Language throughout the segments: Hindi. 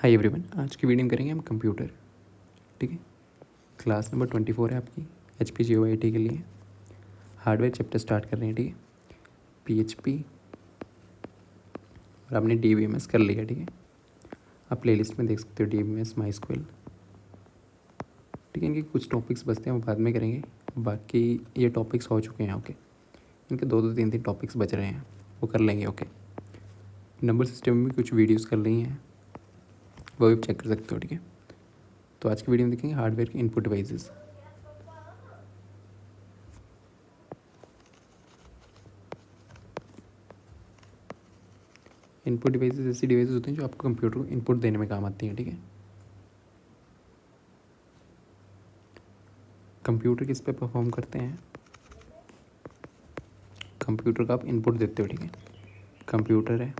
हाय एवरीवन, आज की वीडियो में करेंगे हम कंप्यूटर। ठीक है, क्लास नंबर 24 है आपकी HPGOIT के लिए। हार्डवेयर चैप्टर स्टार्ट कर रहे हैं। ठीक है, PHP और आपने DBMS कर लिया। ठीक है, आप प्लेलिस्ट में देख सकते हो DBMS MySQL। ठीक है, इनके कुछ टॉपिक्स बचते हैं, वो बाद में करेंगे। बाकी ये टॉपिक्स हो चुके हैं। ओके, इनके दो तीन टॉपिक्स बच रहे हैं, वो कर लेंगे। ओके, नंबर सिस्टम में भी कुछ वीडियोज़ कर ली हैं, वो भी चेक कर सकते हो। ठीक है, तो आज की वीडियो में देखेंगे हार्डवेयर के इनपुट डिवाइसेस। इनपुट डिवाइसेस ऐसी डिवाइसेस होते हैं जो आपको कंप्यूटर को इनपुट देने में काम आती हैं। ठीक है, कंप्यूटर किस पे परफॉर्म करते हैं? कंप्यूटर का आप इनपुट देते हो। ठीक है, कंप्यूटर है।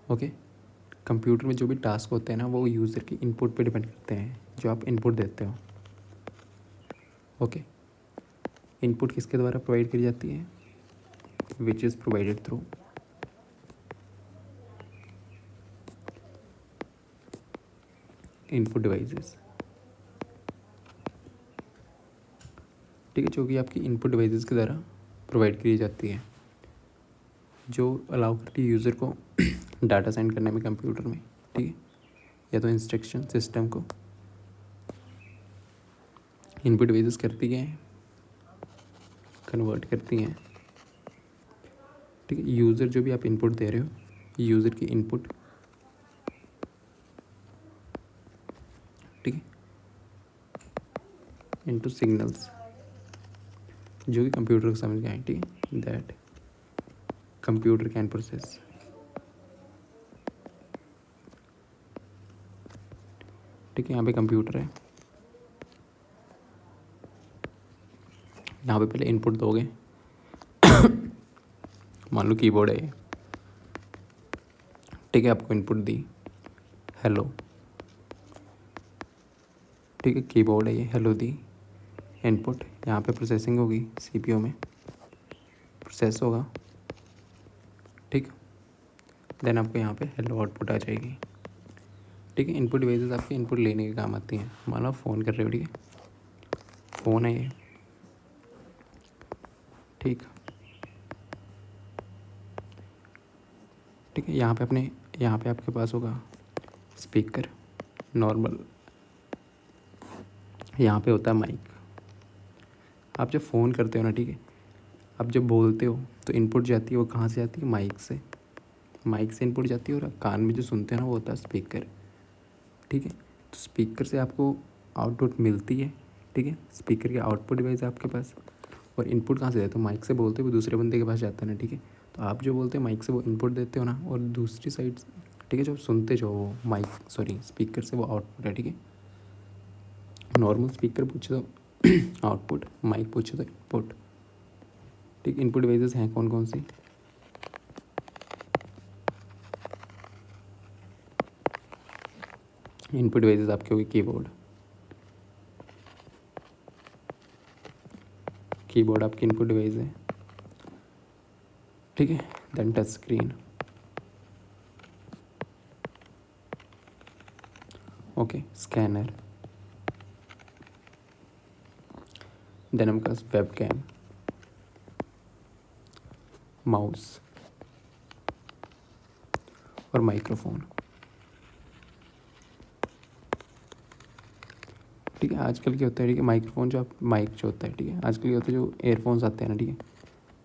ओके, कंप्यूटर में जो भी टास्क होते हैं ना, वो यूज़र की इनपुट पे डिपेंड करते हैं, जो आप इनपुट देते हो। ओके, इनपुट किसके द्वारा प्रोवाइड करी जाती है? Which is provided through input devices. ठीक है, जो कि आपकी इनपुट डिवाइसेस के द्वारा प्रोवाइड करी जाती है, जो अलाउ करती है यूज़र को डाटा सेंड करने में कंप्यूटर में। ठीक है, या तो इंस्ट्रक्शन सिस्टम को इनपुट डिवाइसेस करती हैं, कन्वर्ट करती हैं। ठीक है, यूज़र जो भी आप इनपुट दे रहे हो, यूज़र की इनपुट, ठीक है, इनटू सिग्नल्स जो कि कंप्यूटर को समझ गए। ठीक है, दैट कंप्यूटर कैन प्रोसेस। ठीक है, यहाँ पे कंप्यूटर है, यहाँ पे पहले इनपुट दोगे। मान लो कीबोर्ड है ये। ठीक है, आपको इनपुट दी हेलो। ठीक है, कीबोर्ड है ये, हेलो दी इनपुट। यहाँ पे प्रोसेसिंग होगी, CPU में प्रोसेस होगा। ठीक, देन आपको यहाँ पे हेलो आउटपुट आ जाएगी। ठीक है, इनपुट डिवाइसेस आपके इनपुट लेने के काम आती हैं। मान लो आप फ़ोन कर रहे हो। ठीक है, फ़ोन है ये। ठीक, ठीक है, यहाँ पे आपके पास होगा स्पीकर नॉर्मल, यहाँ पे होता है माइक। आप जब फ़ोन करते हो ना, ठीक है, आप जब बोलते हो तो इनपुट जाती है, वो कहाँ से आती है? माइक से। माइक से इनपुट जाती है, और कान में जो सुनते हैं ना, वो होता है स्पीकर। ठीक है, तो स्पीकर से आपको आउटपुट मिलती है। ठीक है, स्पीकर की आउटपुट डिवाइस है आपके पास, और इनपुट कहाँ से देते हो? माइक से बोलते हो, वो दूसरे बंदे के पास जाता है ना। ठीक है, तो आप जो बोलते हो माइक से, वो इनपुट देते हो ना, और दूसरी साइड, ठीक है, जो सुनते जो वो माइक स्पीकर से, वो आउटपुट है। ठीक है, नॉर्मल स्पीकर पूछे तो आउटपुट, माइक पूछे तो इनपुट। ठीक, इनपुट डिवाइसेस हैं कौन कौन सी? इनपुट डिवाइसेस आपके होगी कीबोर्ड। कीबोर्ड आपकी इनपुट डिवाइस है। ठीक है, then touch screen. Okay, scanner, then हमारे पास वेब कैम, माउस और माइक्रोफोन। ठीक है, आजकल क्या होता है? ठीक है, माइक्रोफोन जो आप माइक जो होता है, ठीक है, आजकल ये होता है जो एयरफोन्स आते हैं ना, ठीक है,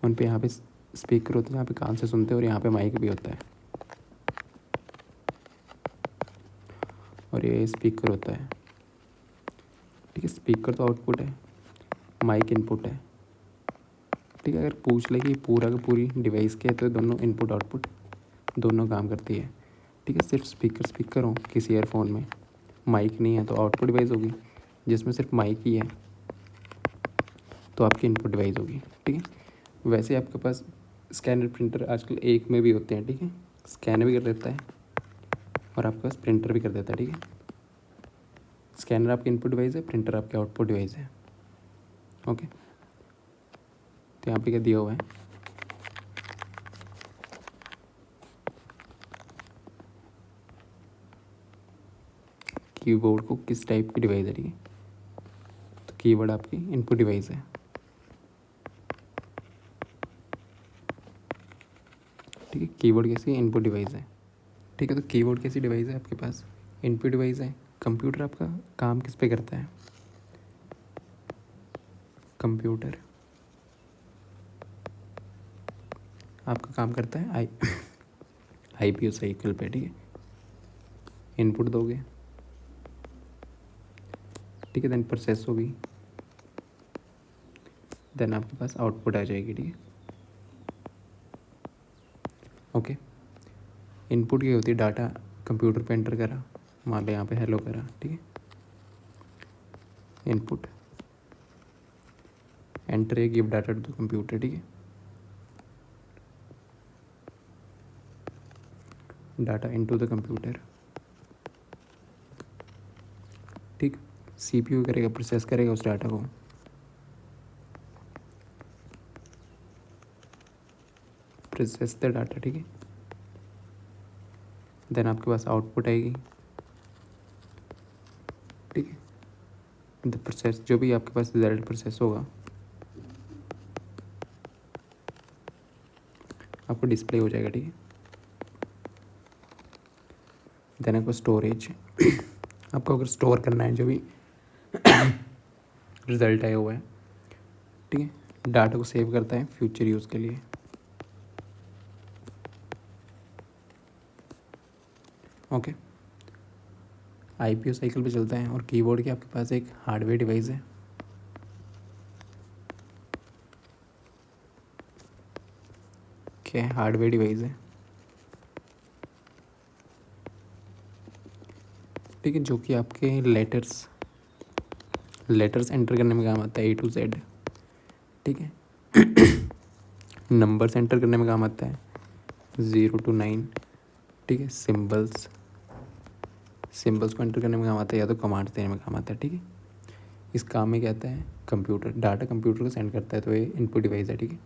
उन पे यहाँ पे स्पीकर होता है, जहाँ पे कान से सुनते हैं, और यहाँ पे माइक भी होता है, और ये स्पीकर होता है। ठीक है, स्पीकर तो आउटपुट है, माइक इनपुट है। ठीक है, अगर पूछ ले कि पूरा का पूरी डिवाइस के, तो दोनों इनपुट आउटपुट दोनों काम करती है। ठीक है, सिर्फ स्पीकर हो किसी एयरफोन में, माइक नहीं है, तो आउटपुट डिवाइस होगी। जिसमें सिर्फ माइक ही है, तो आपकी इनपुट डिवाइस होगी। ठीक है, वैसे आपके पास स्कैनर प्रिंटर आजकल एक में भी होते हैं। ठीक है, स्कैन भी कर देता है, और आपके पास प्रिंटर भी कर देता है। ठीक है, स्कैनर आपकी इनपुट डिवाइस है, प्रिंटर आपकी आउटपुट डिवाइस है। ओके, तो यहाँ पे क्या दिया हुआ है? कीबोर्ड को किस टाइप की डिवाइस है, ठीक है। तो कीबोर्ड आपकी इनपुट डिवाइस है, ठीक है। कीबोर्ड कैसी इनपुट डिवाइस है, ठीक है। तो कीबोर्ड कैसी डिवाइस है आपके पास, इनपुट डिवाइस है। कंप्यूटर आपका काम किस पे करता है, कंप्यूटर आपका काम करता है आईपीओ साइकिल पे, ठीक है। इनपुट दोगे, ठीक है, देन प्रोसेस होगी, देन आपके पास आउटपुट आ जाएगी, ठीक है। ओके, इनपुट ये होती है डाटा कंप्यूटर पे एंटर करा, मान लो यहाँ पे हेलो करा, ठीक है। Input enter a give data to the computer, ठीक है। डाटा इनटू द कंप्यूटर, ठीक। सीपीयू करेगा, प्रोसेस करेगा उस डाटा को, प्रोसेस द डाटा, ठीक है। देन आपके पास आउटपुट आएगी, ठीक है। द प्रोसेस, जो भी आपके पास रिजल्ट प्रोसेस होगा आपको डिस्प्ले हो जाएगा, ठीक है। देन आपको स्टोरेज आपको अगर स्टोर करना है जो भी रिजल्ट आया हुआ है, ठीक है। डाटा को सेव करता है फ्यूचर यूज़ के लिए, ओके। आईपीओ साइकिल पे चलता है। और कीबोर्ड की आपके पास एक हार्डवेयर डिवाइस है, क्या है, हार्डवेयर डिवाइस है, ठीक है। जो कि आपके लेटर्स एंटर करने में काम आता है, A to Z, ठीक है। नंबर्स एंटर करने में काम आता है, 0 to 9, ठीक है। सिंबल्स को एंटर करने में काम आता है, या तो कमांड देने में काम आता है, ठीक है। इस काम में क्या आता है, कंप्यूटर डाटा कंप्यूटर को सेंड करता है, तो ये इनपुट डिवाइस है, ठीक है।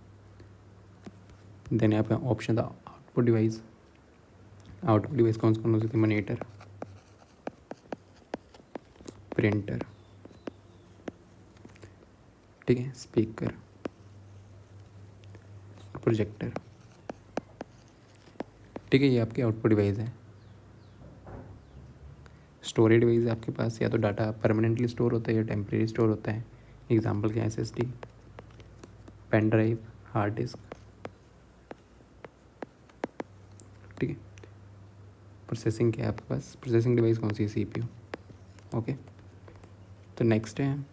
देन यहाँ पे ऑप्शन था आउटपुट डिवाइस। आउटपुट डिवाइस कौन कौन हो सकती है, मॉनिटर, प्रिंटर, ठीक है, स्पीकर, प्रोजेक्टर, ठीक है। ये आपकी आउटपुट डिवाइस है। स्टोरेज डिवाइस है आपके पास, या तो डाटा परमानेंटली स्टोर होता है या टेम्परेरी स्टोर होता है। एग्जाम्पल क्या है, SSD, pen drive, hard disk, ठीक है। प्रोसेसिंग क्या है आपके पास, प्रोसेसिंग डिवाइस कौन सी है, CPU, ओके। तो नेक्स्ट है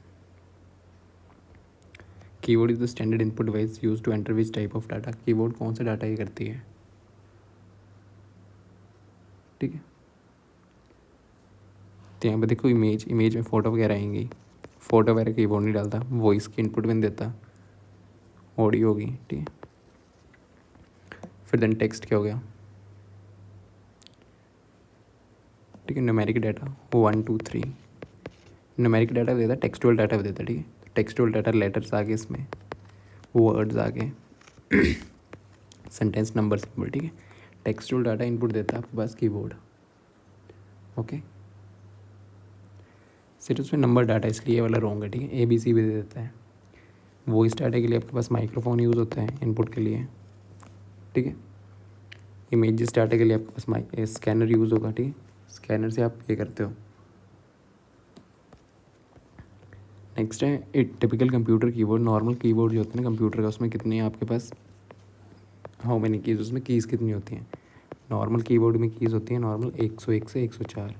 keyboard is the standard input device use to enter which type of data. Keyboard कौन सा डाटा ये करती है, ठीक है। तो यहाँ पे देखो इमेज में फ़ोटो वगैरह आएंगी, फ़ोटो वगैरह कीबोर्ड नहीं डालता, वॉइस की इनपुट भी नहीं देता, ऑडियो होगी, ठीक है। फिर देन टेक्स्ट क्या हो गया, ठीक है। न्यूमेरिक डाटा 1 2 3, न्यूमेरिक डाटा भी देता है, टेक्सचुअल डाटा भी देता है, ठीक है। टेक्सचुअल डाटा लेटर्स आ गए, इसमें वर्ड्स आ गए, सेंटेंस, नंबर, सिंबल, ठीक है। टेक्सचुअल डाटा इनपुट देता है आपके पास कीबोर्ड, ओके। सिर्फ उसमें नंबर डाटा, इसलिए ये वाला रॉन्ग है, ठीक है। ABC भी दे देता है। वॉइस डाटा के लिए आपके पास माइक्रोफोन यूज़ होता है इनपुट के लिए, ठीक है। इमेजेस डाटा के लिए आपके पास स्कैनर यूज़ होगा, ठीक है। स्कैनर से आप ये करते हो। नेक्स्ट है एक typical computer keyboard. Normal keyboard जो होता है ना कंप्यूटर का, उसमें कितने आपके पास, हाउ मैनी कीज़, उसमें कीज़ कितनी होती हैं। नॉर्मल कीबोर्ड में कीज़ होती हैं नॉर्मल 101 से 104,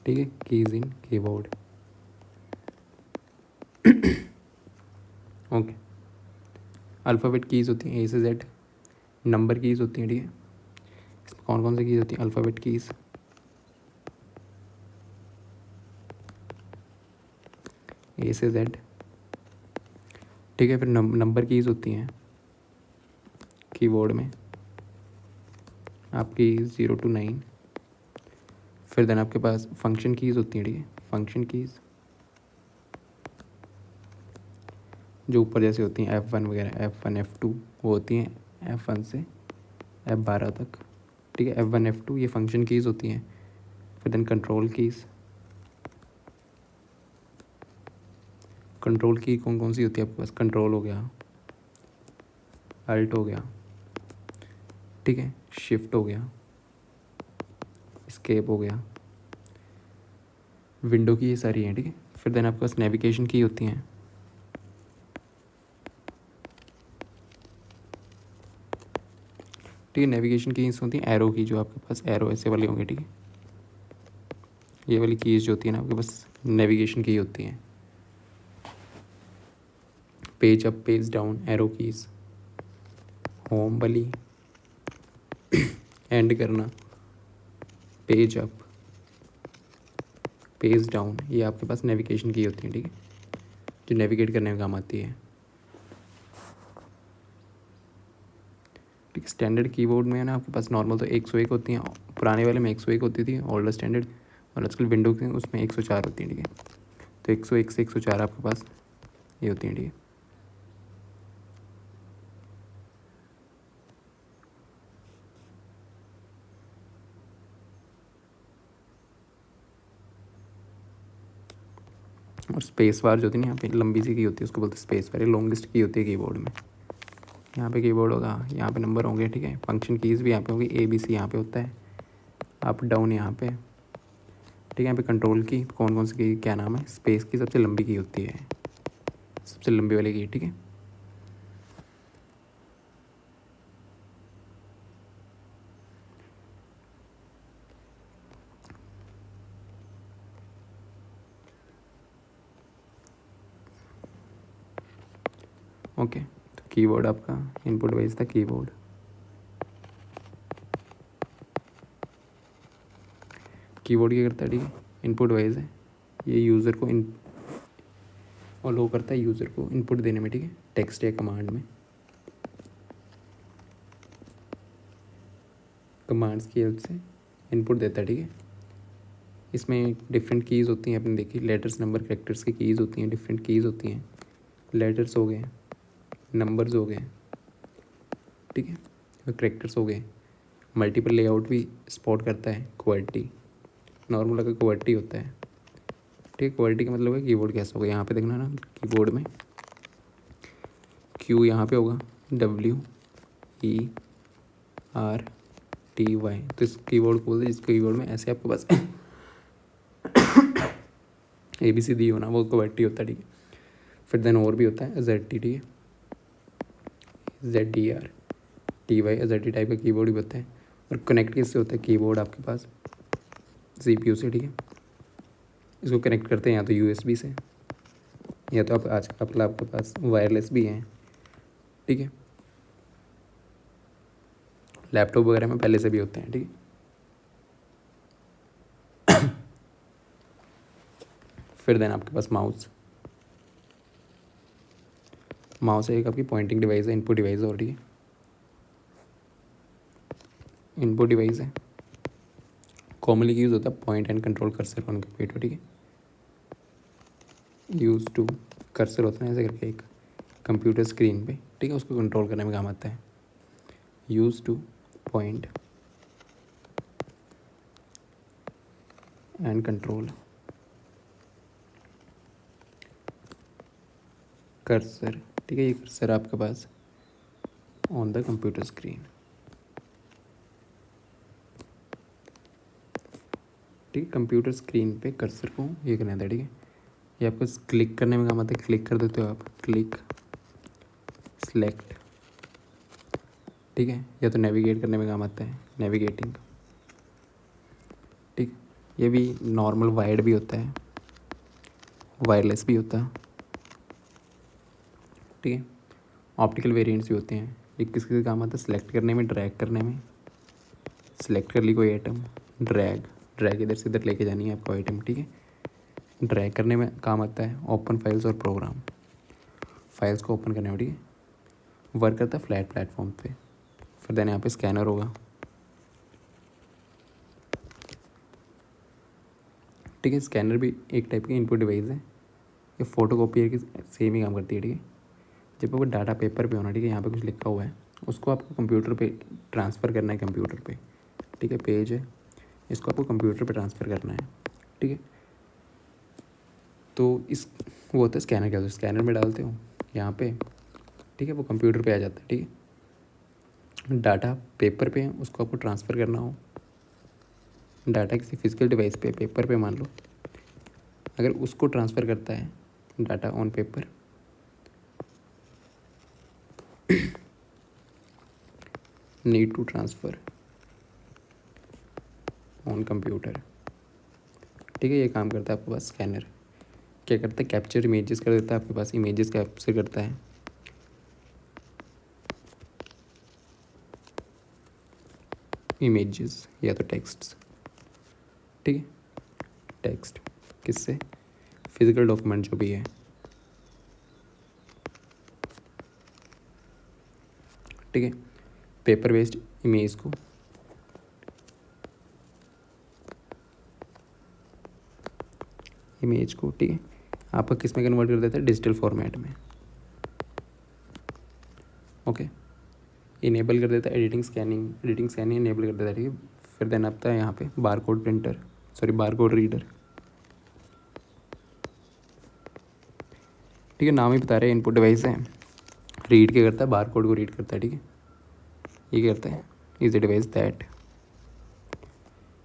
ठीक है। कीज़ इन कीबोर्ड, ओके। अल्फ़ाबेट कीज़ होती हैं A से Z। नंबर कीज़ होती हैं, ठीक है। इसमें कौन कौन सी कीज़ होती हैं, अल्फ़ाबेट कीज़, A से Z, ठीक है। फिर नंबर कीज़ होती हैं कीबोर्ड में आपकी 0 to 9। फिर देन आपके पास फंक्शन कीज़ होती हैं, ठीक है। फंक्शन कीज़ जो ऊपर जैसे होती हैं F1 वगैरह, F1 F2, वो होती हैं F1 से F12 तक, ठीक है। F1 F2 ये फंक्शन कीज़ होती हैं। फिर देन कंट्रोल कीज़। कंट्रोल की कौन कौन सी होती है आपके पास? कंट्रोल हो गया, अल्ट हो गया, ठीक है, शिफ्ट हो गया, एस्केप हो गया, विंडो की ये सारी हैं, ठीक है। फिर देन आपके पास नेविगेशन की होती हैं, ठीक है। नेविगेशन कीज होती हैं एरो की, जो आपके पास एरो ऐसे वाली होंगी, ठीक है। ये वाली कीज जो होती है ना आपके पास नेविगेशन की होती हैं। Page up, page down, arrow keys, home वाली, एंड करना, पेज अप, पेज डाउन, ये आपके पास नेविगेशन की होती है, ठीक है, जो नेविगेट करने में काम आती है, ठीक है। स्टैंडर्ड कीबोर्ड में है ना आपके पास नॉर्मल तो 101 होती हैं, पुराने वाले में 101 होती थी ओल्डर स्टैंडर्ड, और आजकल विंडो के उसमें 104 होती हैं, ठीक है। तो 101 से 104 आपके पास ये होती हैं, ठीक है। और स्पेस बार जो होती है ना यहाँ पे लंबी सी की होती है, उसको बोलते हैं स्पेस बार, ये लॉन्गेस्ट की होती है कीबोर्ड में। यहाँ पे कीबोर्ड होगा, यहाँ पे नंबर होंगे, ठीक है। फंक्शन कीज़ भी यहाँ पे होगी, ABC यहाँ पे होता है, अप डाउन यहाँ पे, ठीक है। यहाँ पे कंट्रोल की कौन कौन सी की क्या नाम है? स्पेस की सबसे लंबी की होती है, सबसे लंबी वाली की, ठीक है। ओके, तो कीबोर्ड आपका इनपुट डिवाइस था कीबोर्ड। कीबोर्ड क्या करता है, ठीक है, इनपुट डिवाइस है, ये यूज़र को इन अलो करता है यूज़र को इनपुट देने में, ठीक है, टेक्स्ट या कमांड में, कमांड्स की हेल्प से इनपुट देता है, ठीक है। इसमें डिफरेंट कीज़ होती हैं, आपने देखी, लेटर्स, नंबर, कैरेक्टर्स की कीज़ होती हैं, डिफरेंट कीज़ होती हैं, लेटर्स हो गए, नंबर्स हो गए, ठीक है, और कैरेक्टर्स हो गए। मल्टीपल लेआउट भी सपोर्ट करता है, क्वालिटी, नॉर्मल अगर क्वालिटी होता है, ठीक है। क्वालिटी का मतलब है कीबोर्ड कैसा होगा, यहाँ पे देखना ना कीबोर्ड में Q यहाँ पे होगा, WERTY, तो इस कीबोर्ड को बोलते हैं जिस कीबोर्ड में ऐसे आपके पास ABCD होना, वो क्वालिटी होता है, ठीक है। फिर देन और भी होता है ZT, ठीक है, ZDR, TY, ZT टाइप का कीबोर्ड भी होता है। और कनेक्ट किससे होता है कीबोर्ड आपके पास? CPU से, ठीक है। इसको कनेक्ट करते हैं या तो USB से, या तो आप आज अपना आपके पास वायरलेस भी हैं, ठीक है। लैपटॉप वगैरह में पहले से भी होते हैं, ठीक है। फिर देन आपके पास माउस एक आपकी पॉइंटिंग डिवाइस है, इनपुट डिवाइस है, और ठीक है, इनपुट डिवाइस है, कॉमनली यूज़ होता है point and control cursor on computer, ठीक है। यूज़ टू कर्सर होता है ऐसे करके एक कंप्यूटर स्क्रीन पे, ठीक है, उसको कंट्रोल करने में काम आता है। Use two point and control cursor, ठीक है, ये कर्सर आपके pass on the computer screen, ठीक है। कंप्यूटर स्क्रीन पे कर्सर को ये करना था, ठीक है। ये आपको क्लिक करने में काम आता है, क्लिक कर देते हो आप, क्लिक, सेलेक्ट, ठीक है, या तो नेविगेट करने में काम आता है, नेविगेटिंग, ठीक। ये भी नॉर्मल वायर्ड भी होता है, वायरलेस भी होता है, ठीक है। ऑप्टिकल वेरिएंट्स भी होते हैं। ये किसके काम आता है? सेलेक्ट करने में, ड्रैग करने में, सेलेक्ट कर ली कोई आइटम, ड्रैग इधर से इधर लेके जानी है आपको आइटम, ठीक है। ड्रैग करने में काम आता है। ओपन फाइल्स और प्रोग्राम, फाइल्स को ओपन करने में, ठीक है। वर्क करता है फ्लैट प्लेटफॉर्म पे। फिर देन यहाँ पे स्कैनर होगा, ठीक है। स्कैनर भी एक टाइप की इनपुट डिवाइस है, ये फोटो कॉपियर की सेम ही काम करती है, ठीक है। जब आपको डाटा पेपर पे होना, ठीक है, यहाँ पे कुछ लिखा हुआ है, उसको आपको कंप्यूटर पे ट्रांसफ़र करना है, कंप्यूटर पे, ठीक है। पेज है, इसको आपको कंप्यूटर पे ट्रांसफ़र करना है, ठीक है। तो इस वो होता है स्कैनर, क्या होता है, स्कैनर में डालते हो यहाँ पे, ठीक है, वो कंप्यूटर पे आ जाता है, ठीक है। डाटा पेपर पे है, उसको आपको ट्रांसफ़र करना हो, डाटा किसी फिजिकल डिवाइस पे, पेपर पे मान लो, अगर उसको ट्रांसफ़र करता है data on paper, need to transfer on computer, ठीक है। ये काम करता है आपके पास स्कैनर। क्या करता है, कैप्चर इमेजेस कर देता है, आपके पास इमेजेस कैप्चर करता है, इमेजेस या तो टेक्स्ट, ठीक है, टेक्स्ट किससे, फिजिकल डॉक्यूमेंट जो भी है, ठीक है, पेपर बेस्ड इमेज को ठीक है, आपका किस में कन्वर्ट कर देता है, डिजिटल फॉर्मेट में, ओके। इनेबल कर देता है एडिटिंग स्कैनिंग इनेबल कर देता है, ठीक है। फिर देन आता है यहाँ पे barcode printer, sorry barcode reader, ठीक है, नाम ही बता रहे हैं, इनपुट डिवाइस है, रीड क्या करता है, बारकोड को रीड करता है, ठीक है। ये क्या करता है, is a device that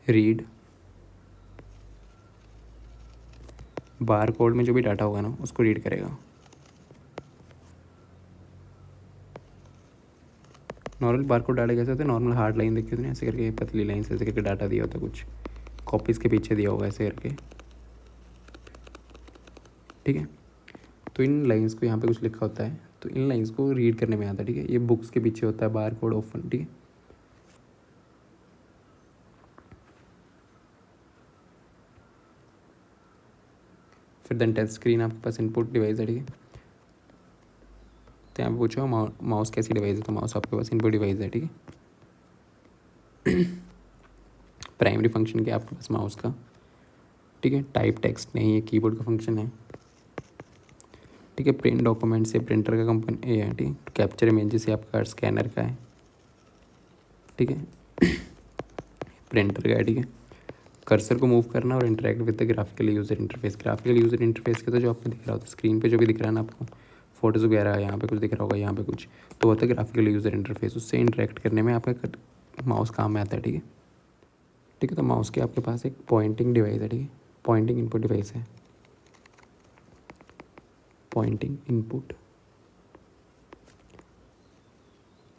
read barcode में जो भी डाटा होगा ना उसको रीड करेगा। नॉर्मल बारकोड डाटा कैसे होता है, नॉर्मल हार्ड लाइन देखी होती है ऐसे करके, पतली लाइन से ऐसे करके डाटा दिया होता है, कुछ कॉपीज़ के पीछे दिया होगा ऐसे करके, ठीक है। तो इन लाइंस को यहाँ पे कुछ लिखा होता है, तो इन लाइंस को रीड करने में आता है, ठीक है। ये बुक्स के पीछे होता है बारकोड ऑफन, ठीक है। फिर देन टच स्क्रीन आपके पास इनपुट डिवाइस है, ठीक है। तो यहाँ पे पूछो माउस कैसी डिवाइस है, तो माउस आपके पास इनपुट डिवाइस है, ठीक है। प्राइमरी फंक्शन क्या है आपके पास माउस का, ठीक है। टाइप टेक्स्ट नहीं, ये कीबोर्ड का फंक्शन है, ठीक है। प्रिंट डॉक्यूमेंट से प्रिंटर का कंपनी ये है, ठीक है। कैप्चर इमेजेस से आपका स्कैनर का है, ठीक है। प्रिंटर का है, ठीक है। कर्सर को मूव करना और interact with the graphical user interface, graphical user interface के तो जो आपको दिख रहा होता है स्क्रीन पे, जो भी दिख रहा है ना आपको, फोटोज़ वगैरह, यहाँ पे कुछ दिख रहा होगा, यहाँ पे कुछ, तो होता है ग्राफिकल यूज़र इंटरफेस, उससे इंटरेक्ट करने में आपका माउस काम में आता है, ठीक है। ठीक है, तो माउस के आपके पास एक पॉइंटिंग डिवाइस है, ठीक है, पॉइंटिंग इनपुट डिवाइस है, पॉइंटिंग इनपुट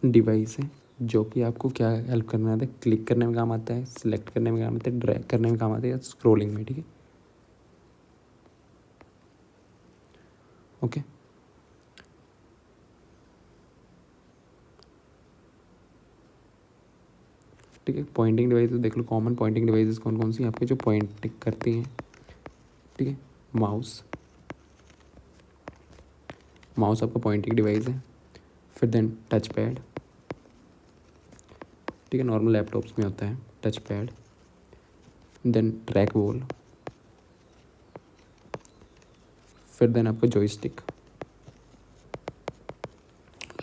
डिवाइस है, जो कि आपको क्या हेल्प करना आता है, क्लिक करने में काम आता है, सिलेक्ट करने में काम आता है, ड्रैग करने में काम आता है, या स्क्रोलिंग में, ठीक है, ओके। ठीक है, पॉइंटिंग डिवाइस देख लो, कॉमन पॉइंटिंग डिवाइसेस कौन कौन सी आपके जो पॉइंट करती हैं, ठीक है। माउस, माउस आपका पॉइंटिंग डिवाइस है। फिर देन टच पैड, ठीक है, नॉर्मल लैपटॉप्स में होता है touch pad. Then track ball, फिर देन आपका जॉयस्टिक,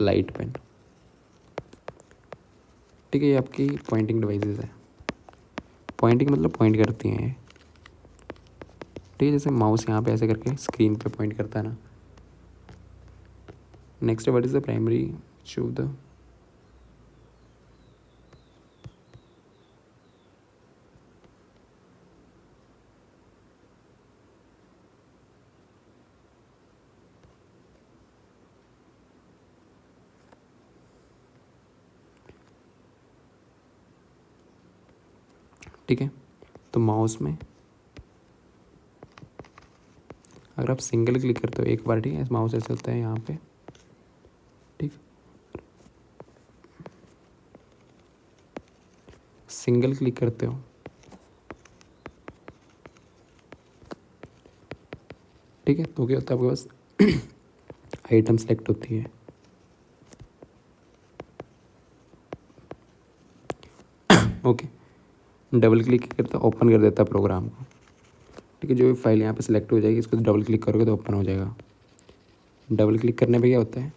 लाइट पेन, ठीक है। ये आपकी पॉइंटिंग डिवाइसेस है, पॉइंटिंग मतलब पॉइंट करती हैं, ठीक है। जैसे माउस यहाँ पे ऐसे करके स्क्रीन पे पॉइंट करता है ना। Next what is the primary show the, ठीक है। तो माउस में अगर आप सिंगल क्लिक करते हो एक बार, ठीक है, माउस ऐसे होता है यहाँ पे, ठीक, सिंगल क्लिक करते हो, ठीक है, तो क्या होता है आपके पास आइटम सेलेक्ट होती है, ओके। डबल क्लिक करता है, ओपन कर देता है प्रोग्राम को, ठीक है। जो भी फाइल यहाँ पे सिलेक्ट हो जाएगी, इसको डबल क्लिक करोगे तो ओपन हो जाएगा। डबल क्लिक करने पे क्या होता है,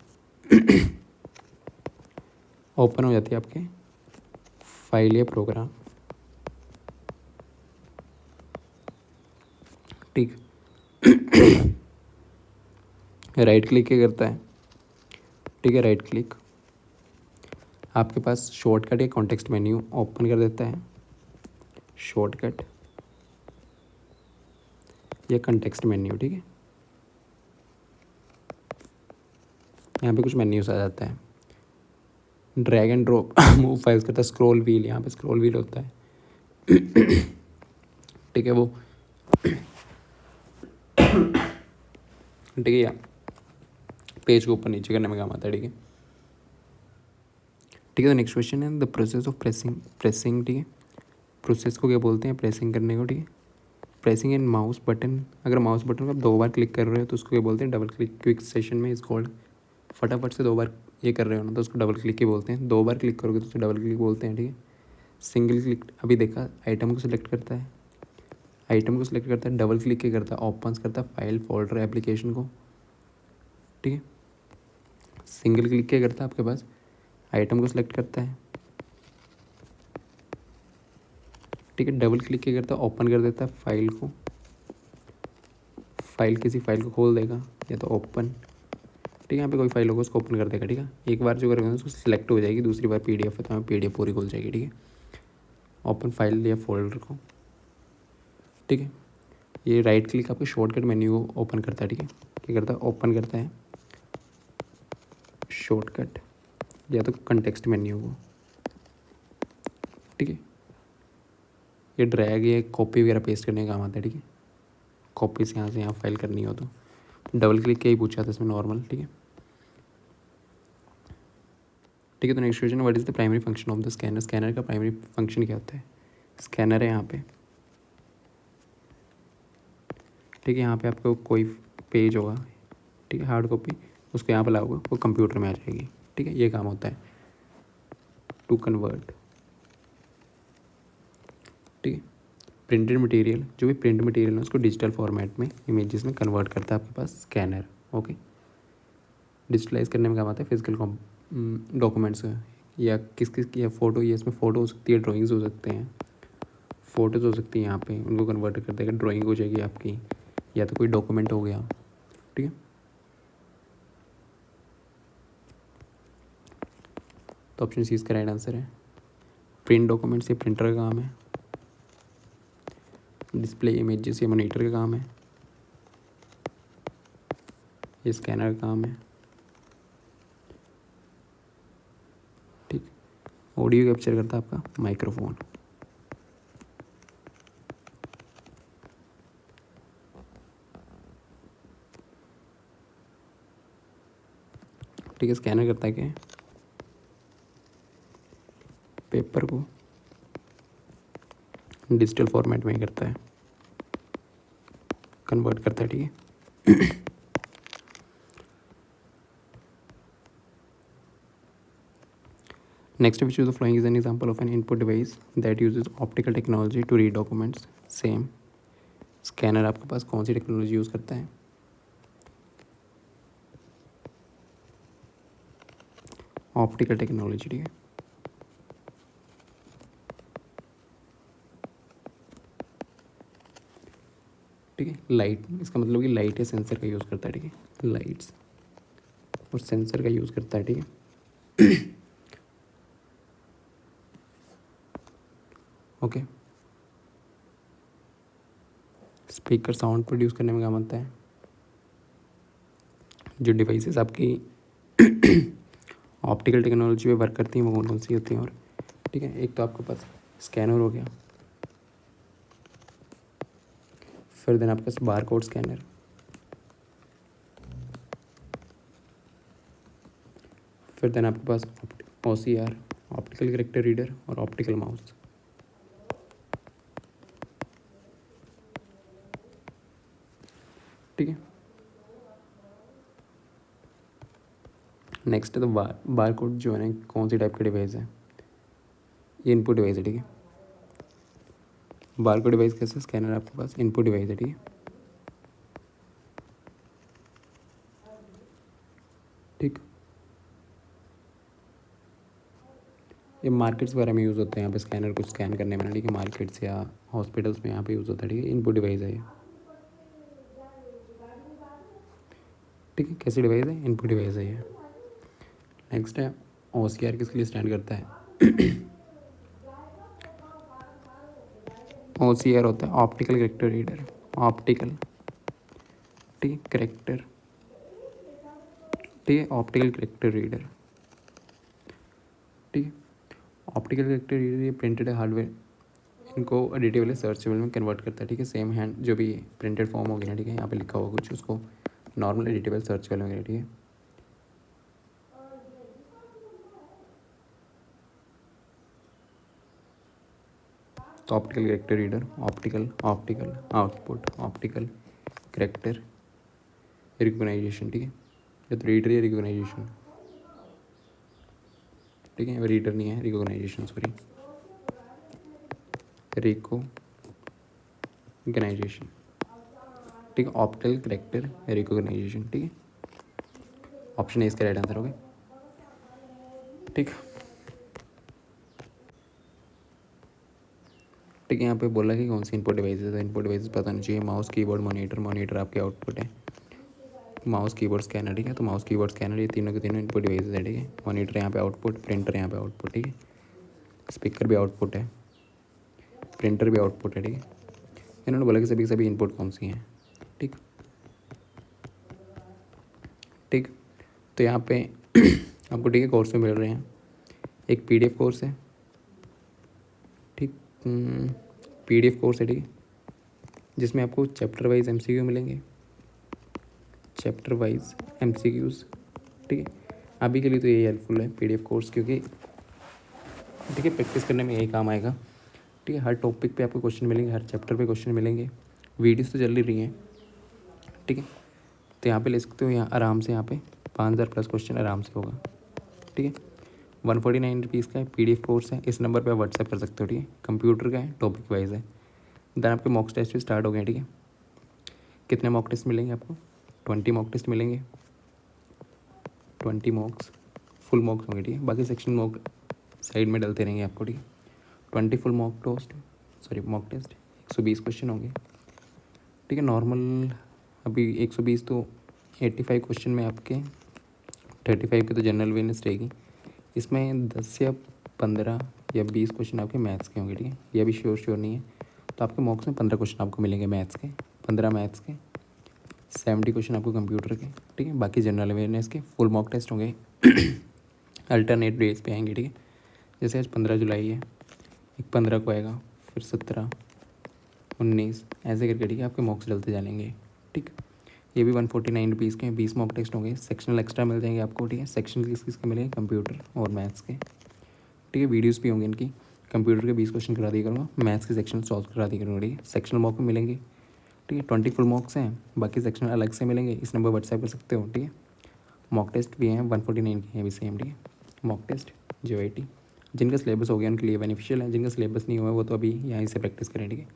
ओपन हो जाती है आपके फाइल या प्रोग्राम, ठीक। राइट क्लिक क्या करता है? ठीक है, राइट क्लिक आपके पास शॉर्टकट या कॉन्टेक्स्ट मेन्यू ओपन कर देता है। शॉर्टकट या कॉन्टेक्स्ट मेन्यू, ठीक है। यहाँ पे कुछ मेन्यूज आ जाता है। Drag and drop move files करता है। स्क्रॉल व्हील, यहाँ पे स्क्रॉल व्हील होता है। ठीक है, वो ठीक है, या पेज को ऊपर नीचे करने में काम आता है। ठीक है, ठीक है। तो नेक्स्ट क्वेश्चन है द प्रोसेस ऑफ प्रेसिंग। ठीक है, प्रोसेस को क्या बोलते हैं? प्रेसिंग करने को। ठीक है, प्रेसिंग एंड माउस बटन। अगर माउस बटन को आप 2 बार क्लिक कर रहे हो तो उसको क्या बोलते हैं? Double click. क्विक सेशन में इज कॉल्ड। फटाफट से 2 बार ये कर रहे हो ना तो उसको डबल क्लिक ही बोलते हैं। 2 बार क्लिक करोगे तो उसको डबल क्लिक बोलते हैं। ठीक है, सिंगल क्लिक अभी देखा, आइटम को सिलेक्ट करता है। आइटम को सिलेक्ट करता है, डबल क्लिक क्या करता है? ओपन करता है फाइल, फोल्डर, एप्लीकेशन को। ठीक है, सिंगल क्लिक क्या करता है? आपके पास आइटम को सिलेक्ट करता है। ठीक है, डबल क्लिक क्या करता है? ओपन कर देता है फाइल को। फाइल, किसी फाइल को खोल देगा या तो ओपन। ठीक है, यहाँ पे कोई फाइल होगा उसको ओपन कर देगा। ठीक है, एक बार जो करेगा उसको सिलेक्ट हो जाएगी, दूसरी बार पीडीएफ है तो हमें पीडीएफ पूरी खुल जाएगी। ठीक है, ओपन फाइल या फोल्डर को। ठीक है, ये राइट क्लिक आपके शॉर्टकट मेन्यू को ओपन करता है। ठीक है, क्या करता है? ओपन करता है शॉर्टकट या तो कंटेक्स्ट मेन्यू को। ठीक है, ये ड्रैग या कॉपी वगैरह पेस्ट करने का काम आता है। ठीक है, कॉपी से यहाँ से यहाँ फाइल करनी हो तो डबल क्लिक क्या ही पूछा था इसमें, नॉर्मल। ठीक है, ठीक है। तो next question, what is the primary function of the scanner? Scanner का प्राइमरी फंक्शन क्या होता है? स्कैनर है यहाँ पे। ठीक है, यहाँ पे आपको कोई पेज होगा, ठीक है, हार्ड कॉपी, उसको यहाँ पर लाओगे वो कंप्यूटर में आ जाएगी। ठीक है, ये काम होता है टू कन्वर्ट। ठीक है, प्रिंटेड मटेरियल, जो भी प्रिंट मटेरियल है उसको डिजिटल फॉर्मेट में, इमेजेस में कन्वर्ट करता है आपके पास स्कैनर। ओके, डिजिटलाइज करने में काम आता है फिजिकल डॉक्यूमेंट्स या किस किस की फ़ोटो, ये इसमें फ़ोटो हो सकती है, ड्राइंग्स हो सकते हैं, फ़ोटोज़ हो सकती है, यहाँ पे उनको कन्वर्ट कर देगा, ड्राइंग हो जाएगी आपकी, या तो कोई डॉक्यूमेंट हो गया। ठीक है, तो ऑप्शन सी इसका राइट आंसर है। प्रिंट डॉक्यूमेंट्स ये प्रिंटर का काम है। डिस्प्ले इमेजेस ये मॉनिटर का काम है। ये स्कैनर का काम है। ठीक, ऑडियो कैप्चर करता है आपका माइक्रोफोन। ठीक है, स्कैनर करता है क्या? पेपर को डिजिटल फॉर्मेट में ही करता है, कन्वर्ट करता है। ठीक है, next which use the flowing is an example of an input device that uses optical technology to read documents. Same scanner आपके पास कौन सी टेक्नोलॉजी यूज़ करता है? Optical technology. ठीक है, ठीक है, लाइट, इसका मतलब कि लाइट या सेंसर का यूज़ करता है। ठीक है, लाइट्स और सेंसर का यूज़ करता है। ठीक है, ओके। स्पीकर साउंड प्रोड्यूस करने में काम आता है। जो डिवाइसेस आपकी ऑप्टिकल टेक्नोलॉजी पे वर्क करती हैं वो कौन कौन सी होती हैं? और ठीक है, एक तो आपके पास स्कैनर हो गया, फिर देन आपके पास बार कोड स्कैनर, फिर देन आपके पास OCR, ऑप्टिकल कैरेक्टर रीडर, और ऑप्टिकल माउस। ठीक है, नेक्स्ट है तो बार कोड जो है ना, कौन सी टाइप का डिवाइस है? ये इनपुट डिवाइस है। ठीक है, बार कोड डिवाइस कैसे? स्कैनर आपके पास इनपुट डिवाइस है। ठीक है, ठीक, ये मार्केट्स वगैरह में यूज़ होते हैं यहाँ पे स्कैनर को स्कैन करने में ना। ठीक है, मार्केट्स या हॉस्पिटल्स में यहाँ पे यूज़ होता है। ठीक है, इनपुट डिवाइस है ये। ठीक है, कैसी डिवाइस है, इनपुट डिवाइस है ये। नेक्स्ट है OCR, किसके लिए स्टैंड करता है? OCR होता है ऑप्टिकल कैरेक्टर रीडर, ऑप्टिकल, ठीक है, कैरेक्टर, ठीक है, ऑप्टिकल कैरेक्टर रीडर, ठीक है। ऑप्टिकल कैरेक्टर रीडर ये प्रिंटेड हार्डवेयर इनको एडिटेबल सर्चेबल में कन्वर्ट करता है, ठीक है। सेम हैंड जो भी प्रिंटेड फॉर्म होगी ना, ठीक है, यहाँ पे लिखा होगा कुछ, उसको नॉर्मल एडिटेबल सर्चेबल में, ठीक है। तो optical character reader, optical output, optical character recognition, ठीक है। ये तो रीडर है, रिकॉग्नाइजेशन, ठीक है, रीडर नहीं है, रिकॉग्नाइजेशन, सॉरी, रिकॉग्नाइजेशन, ठीक है। ऑप्टिकल कैरेक्टर रिकॉग्नाइजेशन, ठीक है। ऑप्शन ए इसका राइट आंसर होगा, ठीक। ठीक है, यहाँ पे बोला कि कौन सी इनपुट डिवाइसेस है। इनपुट डिवाइसेस पता नहीं चाहिए, माउस, कीबोर्ड, मॉनिटर आपके आउटपुट है। माउस, कीबोर्ड, स्कैनर, ठीक है। तो माउस, कीबोर्ड, स्कैनर ये तीनों के तीनों इनपुट डिवाइसेस है, ठीक है। मॉनिटर यहाँ पे आउटपुट, प्रिंटर यहाँ पे आउटपुट, ठीक है। स्पीकर भी आउटपुट है, प्रिंटर भी आउटपुट है, ठीक है। इन्होंने बोला कि सभी इनपुट कौन सी हैं, ठीक ठीक। तो यहाँ पे आपको, ठीक है, कोर्स में मिल रहे हैं। एक PDF कोर्स है, ठीक, PDF कोर्स है, ठीक है, जिसमें आपको चैप्टर वाइज MCQ मिलेंगे, चैप्टर वाइज MCQs, ठीक है। अभी के लिए तो यही हेल्पफुल है PDF कोर्स, क्योंकि ठीक है, प्रैक्टिस करने में यही काम आएगा, ठीक है। हर टॉपिक पे आपको क्वेश्चन मिलेंगे, हर चैप्टर पे क्वेश्चन मिलेंगे। वीडियोस तो चल ही रही हैं, ठीक है। तो यहाँ पे ले सकते हो, यहाँ आराम से, यहाँ पे 5000 प्लस क्वेश्चन आराम से होगा, ठीक है। 149 रुपीज़ का है, PDF कोर्स है। इस नंबर पे आप व्हाट्सएप कर सकते हो, ठीक है। कंप्यूटर का है, टॉपिक वाइज है। देन आपके मॉक टेस्ट भी स्टार्ट हो गए, ठीक है। कितने मॉक टेस्ट मिलेंगे आपको? 20 मॉक टेस्ट मिलेंगे, 20 मॉक्स, फुल मॉक्स होंगे, ठीक है। बाकी सेक्शन मॉक साइड में डलते रहेंगे आपको, ठीक है। 20 फुल मॉक टेस्ट 120 क्वेश्चन होंगे, ठीक है। नॉर्मल अभी 120 तो 85 क्वेश्चन में आपके 35 के तो जनरल अवेयरनेस रहेगी। इसमें 10 या 15 या 20 क्वेश्चन आपके मैथ्स के होंगे, ठीक है। ये अभी श्योर नहीं है। तो आपके मॉक्स में 15 क्वेश्चन आपको मिलेंगे मैथ्स के, 15 मैथ्स के, 70 क्वेश्चन आपको कंप्यूटर के, ठीक है। बाकी जनरल अवेयरनेस के फुल मॉक टेस्ट होंगे, अल्टरनेट डेज पे आएंगे, ठीक है। जैसे आज 15 जुलाई है, एक 15 को आएगा, फिर 17, 19 ऐसे करके, ठीक है, आपके मॉक्स डलते जाएंगे, ठीक। ये भी 149 रुपीज़ के 20 मॉक टेस्ट होंगे। सेक्शनल एक्स्ट्रा मिल जाएंगे आपको, ठीक है। सेक्शनल किसके मिलेंगे? कंप्यूटर और मैथ्स के, ठीक है। वीडियोस भी होंगे इनकी। कंप्यूटर के 20 क्वेश्चन करा दिया करूँगा, मैथ्स के सेक्शन सॉल्व करा दिया करूँगा, ठीक है। सेक्शनल मॉक में मिलेंगे, ठीक है। 20 फुल मॉक्स हैं, बाकी सेक्शन अलग से मिलेंगे। इस नंबर व्हाट्सएप कर सकते हो, ठीक है। मॉक टेस्ट भी हैं 149 के हैं भी सेम, ठीक है। मॉक टेस्ट JIT जिनका सिलेबस हो गया उनके लिए बेनिफिशियल है, जिनका सिलेबस नहीं हुआ वो तो अभी यहीं से प्रैक्टिस करें, ठीक है।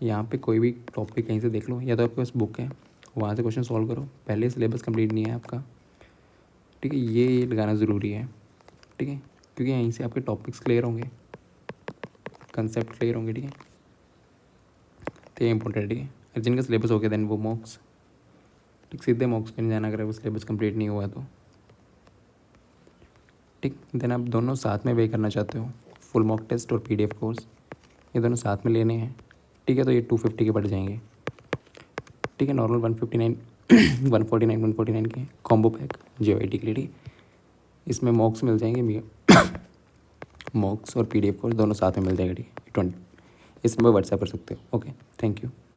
यहाँ पे कोई भी टॉपिक कहीं से देख लो, या तो आपके पास बुक है वहाँ से क्वेश्चन सॉल्व करो। पहले सिलेबस कंप्लीट नहीं है आपका, ठीक है, ये लगाना ज़रूरी है, ठीक है, क्योंकि यहीं से आपके टॉपिक्स क्लियर होंगे, कंसेप्ट क्लियर होंगे, ठीक है। तो ये इंपॉर्टेंट, ठीक है। जिनका सिलेबस हो गया देन वो मॉक्स, ठीक, सीधे मॉक्स पे नहीं जाना अगर वो सिलेबस कंप्लीट नहीं हुआ तो, ठीक। देन आप दोनों साथ में वे करना चाहते हो, फुल मॉक टेस्ट और PDF कोर्स, ये दोनों साथ में लेने हैं, ठीक है। तो ये 250 के पड़ जाएंगे, ठीक है। नॉर्मल 159 149 के कॉम्बो पैक JIT के लिए, ठीक। इसमें मॉक्स मिल जाएंगे, मॉक्स और PDF कोर्स दोनों साथ में मिल जाएगा, ठीक है। 20 इस नंबर व्हाट्सएप कर सकते हो। Okay, thank you.